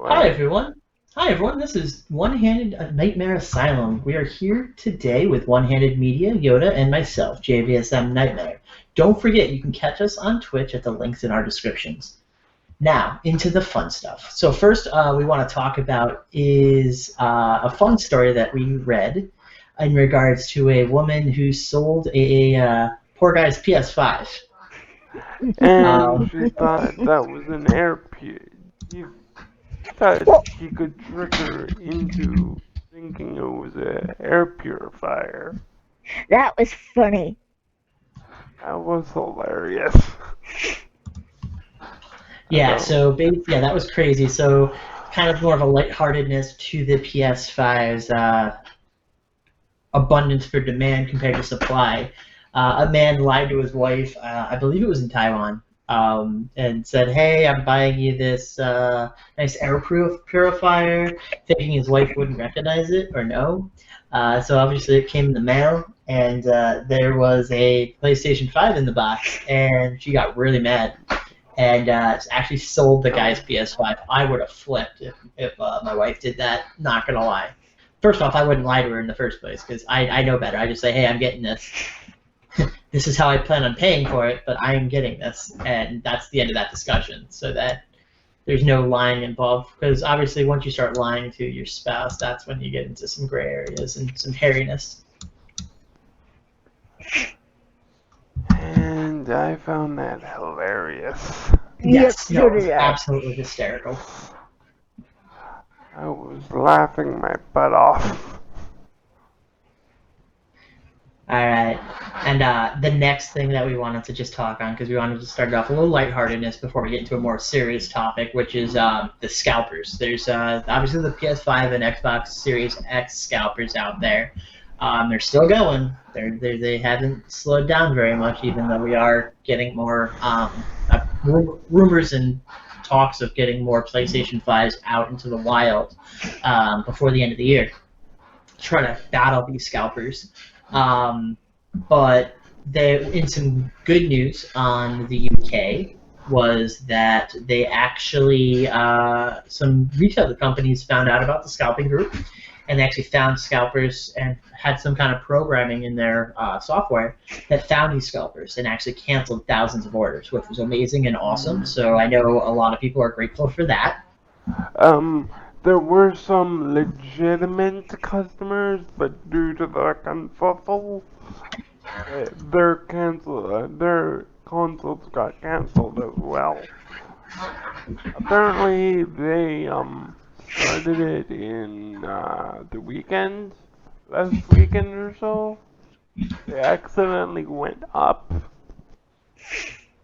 Hi What? everyone. Hi everyone. This is One-Handed Nightmare Asylum. We are here today with One-Handed Media, Yoda, and myself, JVSM Nightmare. Don't forget you can catch us on Twitch at the links in our descriptions. Now into the fun stuff. So first, we want to talk about is a fun story that we read in regards to a woman who sold a poor guy's PS5. And Um, she thought that was an air She thought Well, she could trick her into thinking it was an air purifier. that was funny. That was hilarious. Yeah, So, yeah, that was crazy. So kind of more of a lightheartedness to the PS5's abundance for demand compared to supply. A man lied to his wife, I believe it was in Taiwan, and said, "Hey, I'm buying you this nice purifier," thinking his wife wouldn't recognize it or know. So obviously it came in the mail, and there was a PlayStation 5 in the box, and she got really mad and actually sold the guy's um, PS5. I would have flipped if my wife did that. Not gonna lie. First off, I wouldn't lie to her in the first place because I know better. I just say, hey, I'm getting this. This is how I plan on paying for it, but I am getting this, and that's the end of that discussion. So that there's no lying involved because obviously once you start lying to your spouse, that's when you get into some gray areas and some hairiness. and I found that hilarious. Yep, Yes, no, so it was did I. absolutely hysterical. I was laughing my butt off. All right. And the next thing that we wanted to just talk on, because we wanted to start it off a little lightheartedness before we get into a more serious topic, which is the scalpers. There's obviously the PS5 and Xbox Series X scalpers out there. They're still going. They haven't slowed down very much, even though we are getting more rumors and talks of getting more PlayStation 5s out into the wild before the end of the year. Try to battle these scalpers. Um, but in some good news on the UK was that they actually some retail companies found out about the scalping group, and they actually found scalpers and had some kind of programming in their software that found these scalpers and actually canceled thousands of orders, which was amazing and awesome. So I know a lot of people are grateful for that. Um, there were some legitimate customers, but due to the kerfuffle, their consoles got canceled as well. Apparently, they started it in the weekend, last weekend or so. They accidentally went up,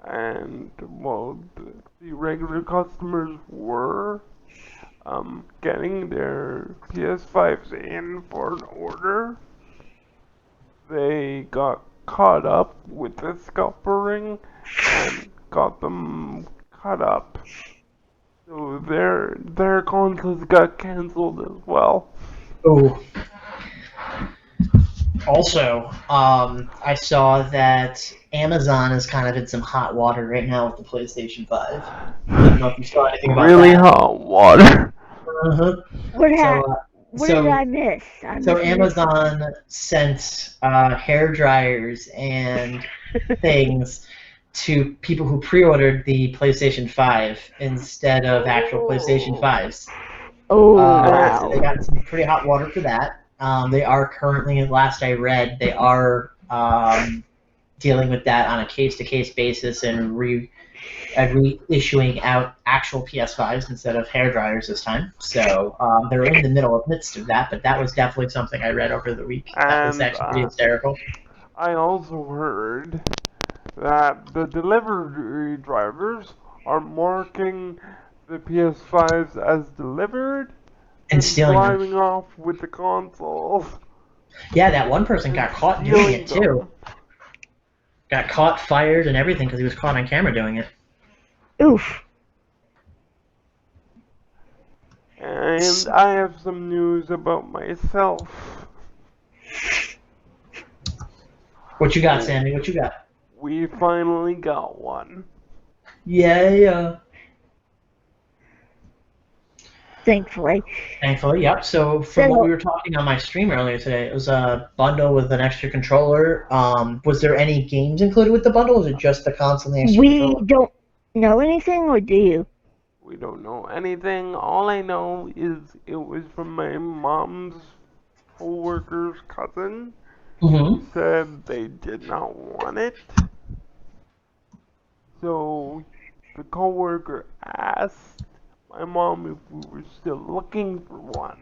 and well, the regular customers were getting their PS5s in for an order. They got caught up with the scalper ring and got them caught up. So their consoles got cancelled as well. Oh, also, I saw that Amazon is kind of in some hot water right now with the PlayStation 5. I don't know if you saw anything about Really that. hot water. Uh-huh. What So, ha- uh, What did so, I miss? I so must have missed something. Amazon sent hair dryers and things to people who pre-ordered the PlayStation 5 instead of actual PlayStation Oh. 5s. Oh, So they wow. got some pretty hot water for that. They are currently, last I read, they are dealing with that on a case-to-case basis and reissuing out actual PS5s instead of hair dryers this time. So they're in the midst of that, but that was definitely something I read over the week. That was And actually pretty hysterical. I also heard that the delivery drivers are marking the PS5s as delivered And and stealing them. driving off with the consoles Yeah, that one person and got caught doing stealing it too. them. Got caught, fired, and everything because he was caught on camera doing it. Oof. And I have some news about myself. What you got, Sammy? What you got? We finally got one. Yeah. thankfully. Thankfully, yep. So from what we were talking on my stream earlier today, it was a bundle with an extra controller. Was there any games included with the bundle, or was it just the console and the extra We controller? don't know anything, or do you? We don't know anything. All I know is it was from my mom's co-worker's cousin. He said they did not want it. So the co-worker asked my mom if we were still looking for one.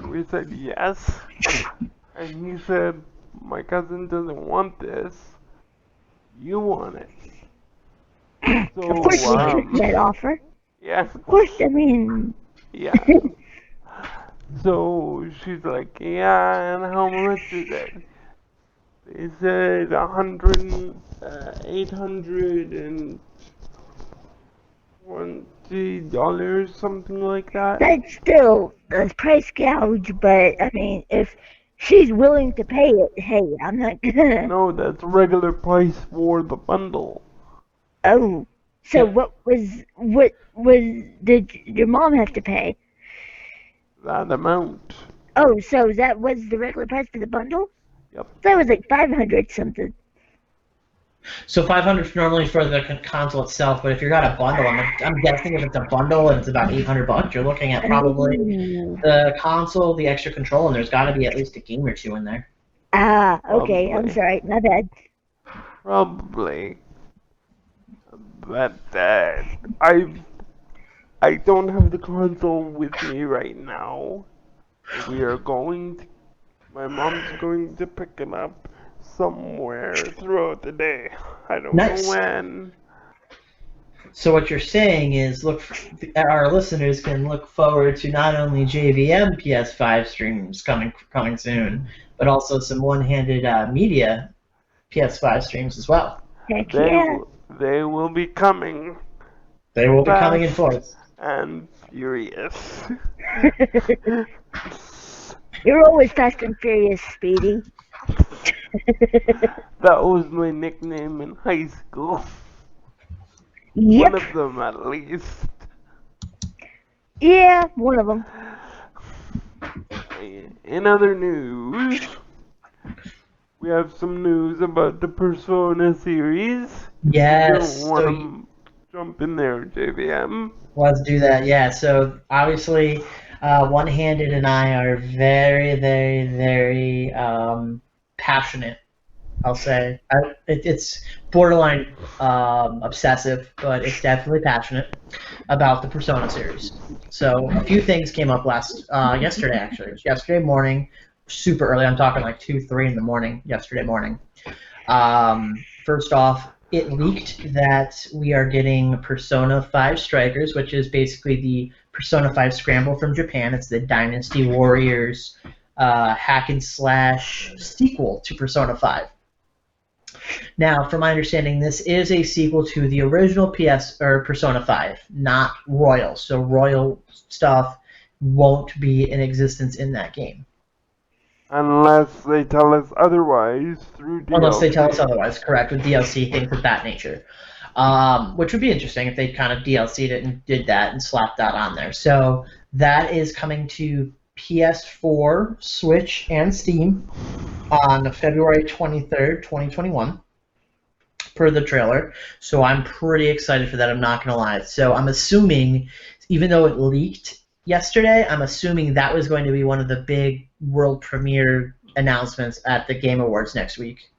We said yes. And he said, my cousin doesn't want this. You want it. So, Of course, we took that offer. Yeah. Of course, I mean. Yeah. So she's like, yeah, and how much is it? They said 820 dollars, something like that. That's still a price gouge, but I mean, if she's willing to pay it, hey, I'm not gonna. No, that's regular price for the bundle. Oh, so what did your mom have to pay? That amount. Oh, so that was the regular price for the bundle? Yep. That was like 500 something. So 500 normally for the console itself, but if you got a bundle, I'm guessing if it's a bundle and it's about $800, you're looking at probably the console, the extra control, and there's got to be at least a game or two in there. Ah, okay. Probably. I'm sorry. My bad. Probably. But I don't have the console with me right now. My mom's going to pick it up somewhere throughout the day. I don't know when. So what you're saying is, our listeners can look forward to not only JVM PS5 streams coming soon, but also some one-handed media PS5 streams as well. Heck yeah. They will be coming. They will be coming in force. And furious. You're always fast and furious, Speedy. That was my nickname in high school. Yep. One of them, at least. Yeah, one of them. In other news, we have some news about the Persona series. Yes. You want to jump in there, JVM? Let's do that, yeah. So, obviously, One-Handed and I are very, very, very passionate, I'll say. It's borderline obsessive, but it's definitely passionate about the Persona series. So, a few things came up yesterday, actually. It was yesterday morning, super early. I'm talking like 2, 3 in the morning, yesterday morning. First off, it leaked that we are getting Persona 5 Strikers, which is basically the Persona 5 Scramble from Japan. It's the Dynasty Warriors hack and slash sequel to Persona 5. Now, from my understanding, this is a sequel to the original Persona 5, not Royal. So Royal stuff won't be in existence in that game. Unless they tell us otherwise through DLC. Unless they tell us otherwise, correct, with DLC, things of that nature. Which would be interesting if they kind of DLC'd it and did that and slapped that on there. So that is coming to PS4, Switch, and Steam on February 23rd, 2021, per the trailer. So I'm pretty excited for that, I'm not going to lie. So I'm assuming, even though it leaked yesterday, I'm assuming that was going to be one of the big world premiere announcements at the Game Awards next week.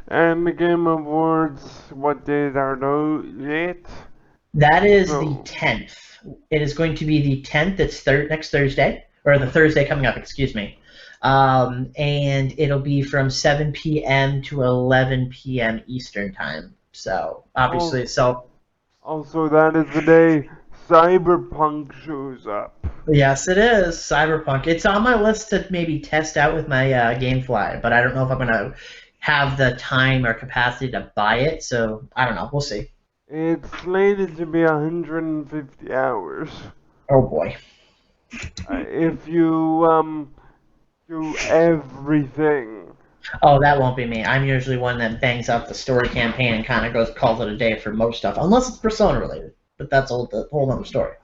And the Game Awards, what days are those yet? That is the 10th. It is going to be the 10th. It's next Thursday, or the Thursday coming up, excuse me. And it'll be from 7 p.m. to 11 p.m. Eastern Time. So, obviously, Also, that is the day Cyberpunk shows up. Yes, it is. Cyberpunk. It's on my list to maybe test out with my GameFly, but I don't know if I'm going to have the time or capacity to buy it, so I don't know. We'll see. It's slated to be 150 hours. Oh, boy. If you do everything. Oh, that won't be me. I'm usually one that bangs out the story campaign and kind of calls it a day for most stuff, unless it's Persona related. but that's a whole other story.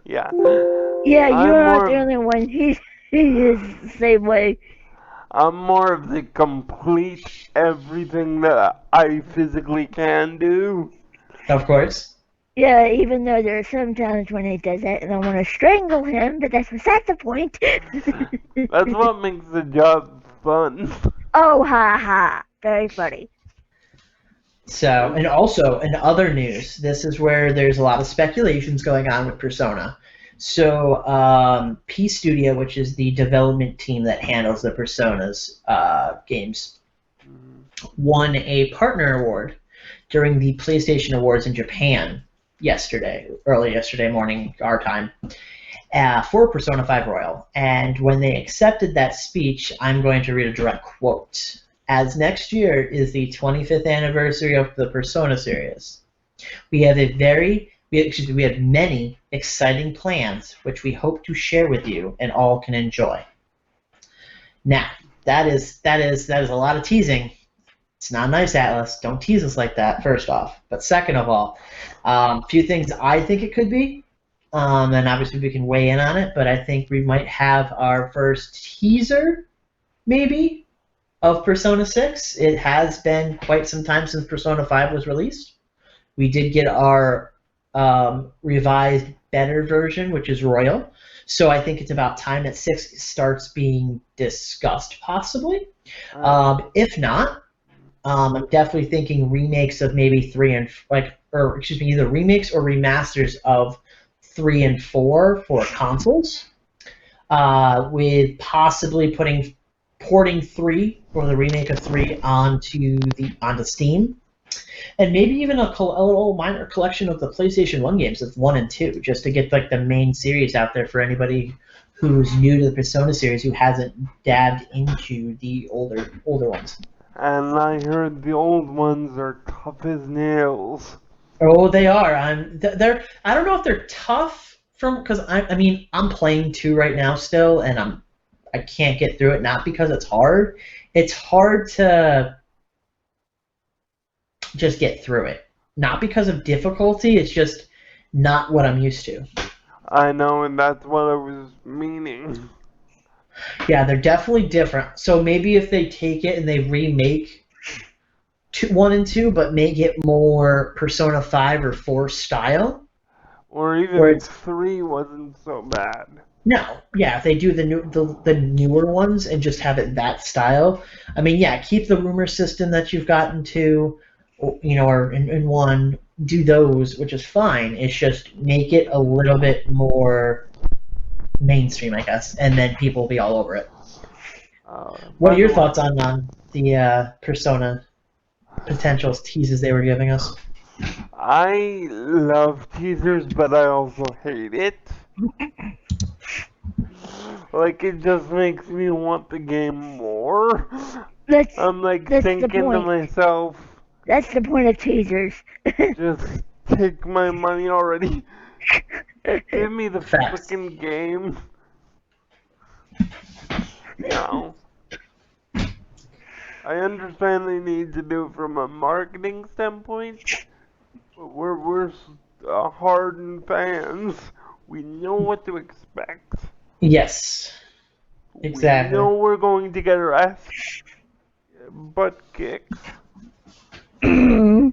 Yeah. Yeah, I'm you're not more the of- only one. He is the same way. I'm more of the complete everything that I physically can do. Of course. Yeah, even though there are some times when he does that and I want to strangle him, but that's beside the point. That's what makes the job fun. Oh, ha ha. Very funny. So, and also in other news, this is where there's a lot of speculations going on with Persona. So, P Studio, which is the development team that handles the Persona's games, won a partner award during the PlayStation Awards in Japan early yesterday morning, our time, for Persona 5 Royal. And when they accepted that speech, I'm going to read a direct quote. As next year is the 25th anniversary of the Persona series, we have many exciting plans which we hope to share with you and all can enjoy. Now, that is a lot of teasing. It's not nice, Atlas. Don't tease us like that, first off. But second of all, a few things I think it could be, and obviously we can weigh in on it, but I think we might have our first teaser, maybe, of Persona 6. It has been quite some time since Persona 5 was released. We did get our revised, better version, which is Royal. So I think it's about time that 6 starts being discussed, possibly. If not, I'm definitely thinking remakes of maybe 3 and either remakes or remasters of 3 and 4 for consoles, with possibly porting 3 or the remake of 3 onto Steam, and maybe even a little minor collection of the PlayStation 1 games of 1 and 2, just to get like the main series out there for anybody who's new to the Persona series who hasn't dabbed into the older ones. And I heard the old ones are tough as nails. Oh, they are. I don't know if they're tough because I'm playing 2 right now still, and I can't get through it. Not because it's hard. It's hard to just get through it. Not because of difficulty. It's just not what I'm used to. I know, and that's what I was meaning. Yeah, they're definitely different. So maybe if they take it and they remake 1 and 2, but make it more Persona 5 or 4 style. Or even 3 wasn't so bad. No, yeah, if they do the newer ones and just have it that style. I mean, yeah, keep the rumor system that you've gotten to, or in 1, do those, which is fine. It's just make it a little bit more mainstream, I guess, and then people will be all over it. What are your thoughts on the Persona potential teases they were giving us? I love teasers, but I also hate it. Like, it just makes me want the game more. I'm like thinking to myself, that's the point of teasers. Just take my money already. Give me the freaking game. No. I understand they need to do it from a marketing standpoint, but we're hardened fans. We know what to expect. Yes. Exactly. We know we're going to get our ass butt kicks. I'm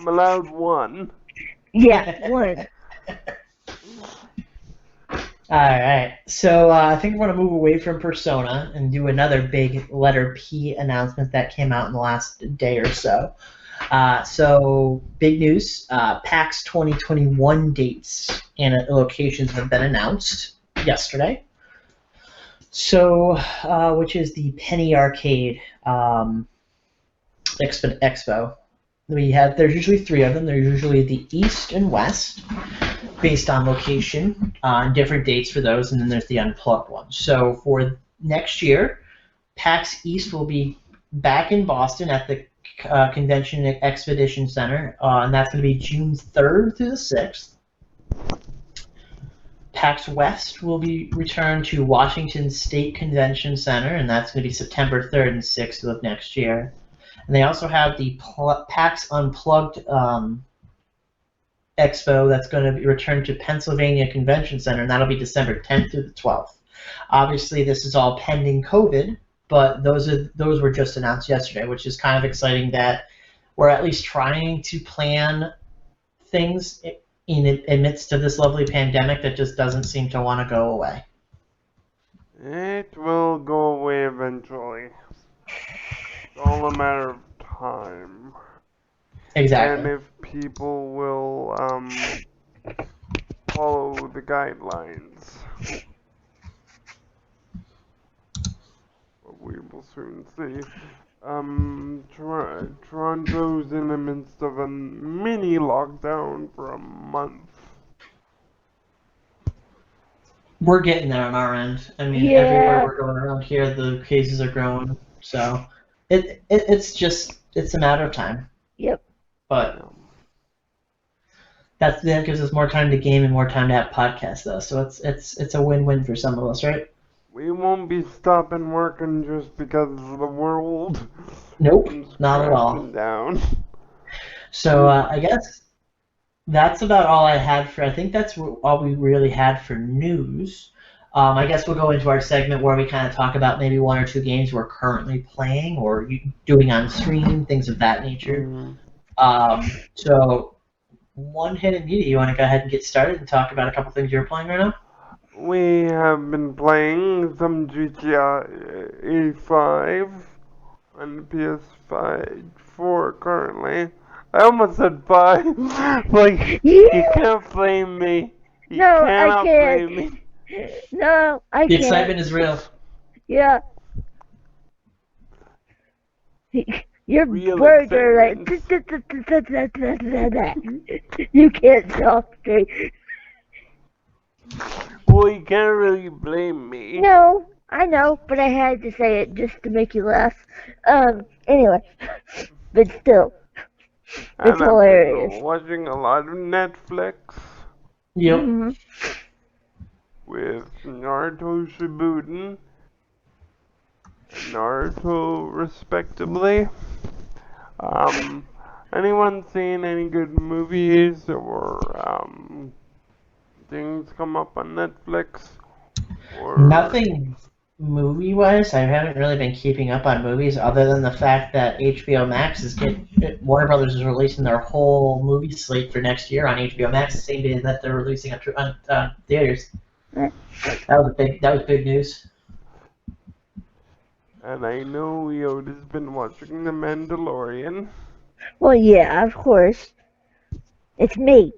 allowed 1. Yeah, 1. Alright, so I think we're going to move away from Persona and do another big letter P announcement that came out in the last day or so. So, big news, PAX 2021 dates and locations have been announced yesterday. So, which is the Penny Arcade Expo. There's usually 3 of them. There's usually the East and West, based on location, different dates for those, and then there's the unplugged one. So for next year, PAX East will be back in Boston at the Convention Expedition Center, and that's going to be June 3rd through the 6th. PAX West will be returned to Washington State Convention Center, and that's going to be September 3rd and 6th of next year. And they also have the PAX Unplugged Expo that's going to be returned to Pennsylvania Convention Center, and that'll be December 10th through the 12th. Obviously, this is all pending COVID, but those were just announced yesterday, which is kind of exciting that we're at least trying to plan things in amidst of this lovely pandemic that just doesn't seem to want to go away. It will go away eventually. It's all a matter of time. Exactly. And if people will follow the guidelines. We will soon see. Toronto's in the midst of a mini lockdown for a month. We're getting there on our end. I mean, everywhere we're going around here, the cases are growing. So it's a matter of time. Yep. But that gives us more time to game and more time to have podcasts, though. So it's a win-win for some of us, right? We won't be stopping working just because of the world. Nope, not at all. Down. So I guess that's about all I had for. I think that's all we really had for news. I guess we'll go into our segment where we kind of talk about maybe one or two games we're currently playing or doing on stream, things of that nature. So, one hidden media, you want to go ahead and get started and talk about a couple things you're playing right now? We have been playing some GTA 5 on the PS5 4 currently. I almost said 5. Like, you can't blame me. You cannot blame me. No, I can't. The excitement is real. Yeah. Your words are like you can't talk straight. Well, you can't really blame me. No, I know, but I had to say it just to make you laugh. Anyway, but still, it's hilarious. I've been watching a lot of Netflix. Yep. Mm-hmm. With Naruto Shippuden, Naruto respectively. Anyone seen any good movies or things come up on Netflix? Or nothing movie-wise. I haven't really been keeping up on movies other than the fact that HBO Max is Warner Brothers is releasing their whole movie slate for next year on HBO Max the same day that they're releasing on theaters. That was big news. And I know Yoda's been watching The Mandalorian. Well, yeah, of course. It's me.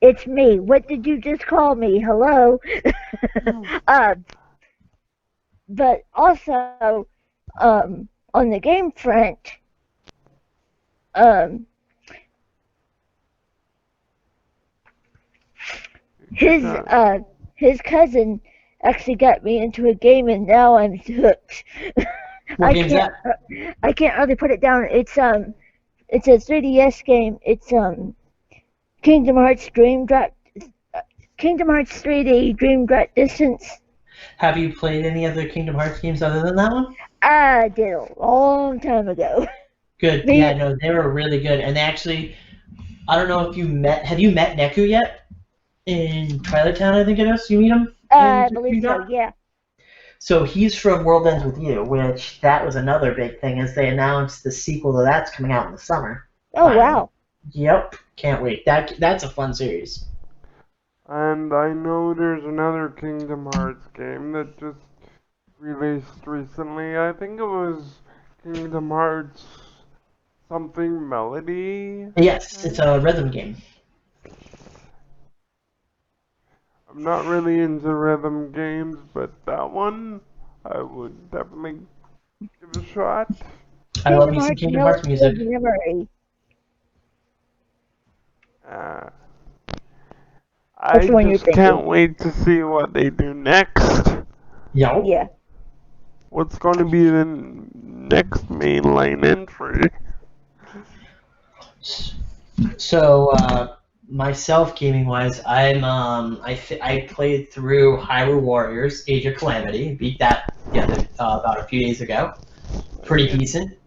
It's me. What did you just call me? Hello? But also, on the game front, his cousin actually got me into a game, and now I'm hooked. What game's that? I can't really put it down. It's a 3DS game. It's Kingdom Hearts 3D Dream Drop Distance. Have you played any other Kingdom Hearts games other than that one? I did a long time ago. Good. Yeah, no, they were really good. And actually, I don't know if have you met Neku yet? In Twilight Town, I think it is. You meet him? I believe so, yeah. So he's from World Ends With You, which that was another big thing, as they announced the sequel to that's coming out in the summer. Oh, wow. Yep. Can't wait. That's a fun series. And I know there's another Kingdom Hearts game that just released recently. I think it was Kingdom Hearts something Melody. Yes, it's a rhythm game. I'm not really into rhythm games, but that one I would definitely give a shot. I love me some Kingdom Hearts music. I just can't wait to see what they do next. Yo. Yeah. What's going to be the next mainline entry? So, myself, gaming-wise, I played through Hyrule Warriors: Age of Calamity. Beat that about a few days ago. Pretty decent.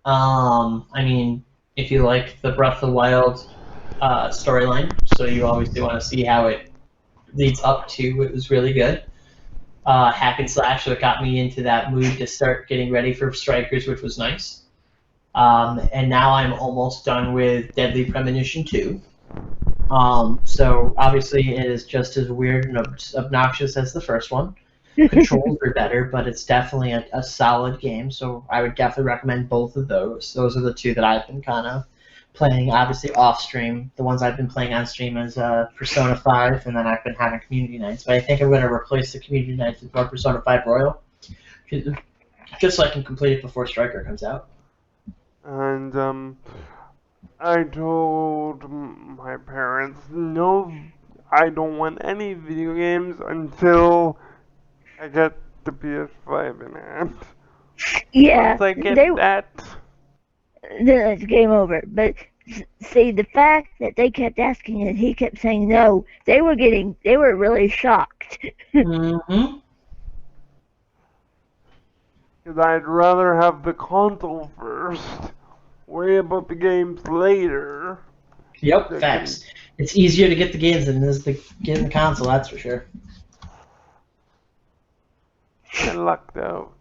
I mean, if you like the Breath of the Wild storyline, so you always do want to see how it leads up to. It was really good. Hack and slash, so it got me into that mood to start getting ready for Strikers, which was nice. And now I'm almost done with Deadly Premonition 2. So obviously it is just as weird and obnoxious as the first one. Controls are better, but it's definitely a solid game, so I would definitely recommend both of those. Those are the two that I've been kind of playing, obviously off stream. The ones I've been playing on stream is Persona 5, and then I've been having community nights. But I think I'm going to replace the community nights with more Persona 5 Royal, just so I can complete it before Striker comes out. And I told my parents, no, I don't want any video games until I get the PS5 in hand. Yeah, Once I get they that, then it's game over. But see, the fact that they kept asking and he kept saying no, they were really shocked. Mm-hmm. because I'd rather have the console first, worry about the games later. Yep, facts. It's easier to get the games than it is to get in the console, that's for sure. I lucked out.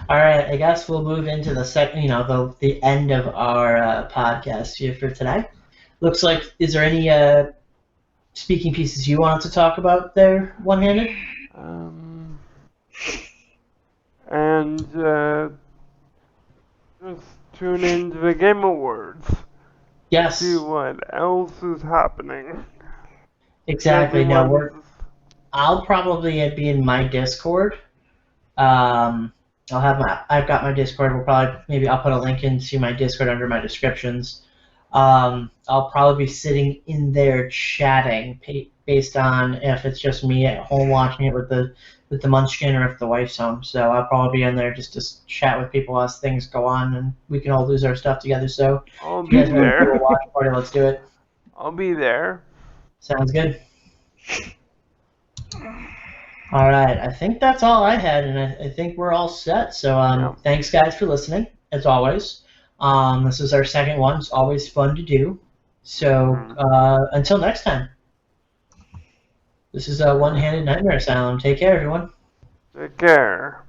All right, I guess we'll move into the second, the end of our podcast here for today. Looks like, is there any speaking pieces you wanted to talk about there, one-handed? And just tune into the Game Awards. Yes. See what else is happening. Exactly. No, I'll probably be in my Discord. I've got my Discord. I'll put a link into my Discord under my descriptions. I'll probably be sitting in there chatting based on if it's just me at home watching it with the Munchkin or if the wife's home. So I'll probably be in there just to chat with people as things go on and we can all lose our stuff together. So I'll if you guys be want to do there. a watch party, let's do it. I'll be there. Sounds good. All right, I think that's all I had, and I think we're all set. So thanks, guys, for listening, as always. This is our second one. It's always fun to do. So until next time, this is One-Handed Nightmare Asylum. Take care, everyone. Take care.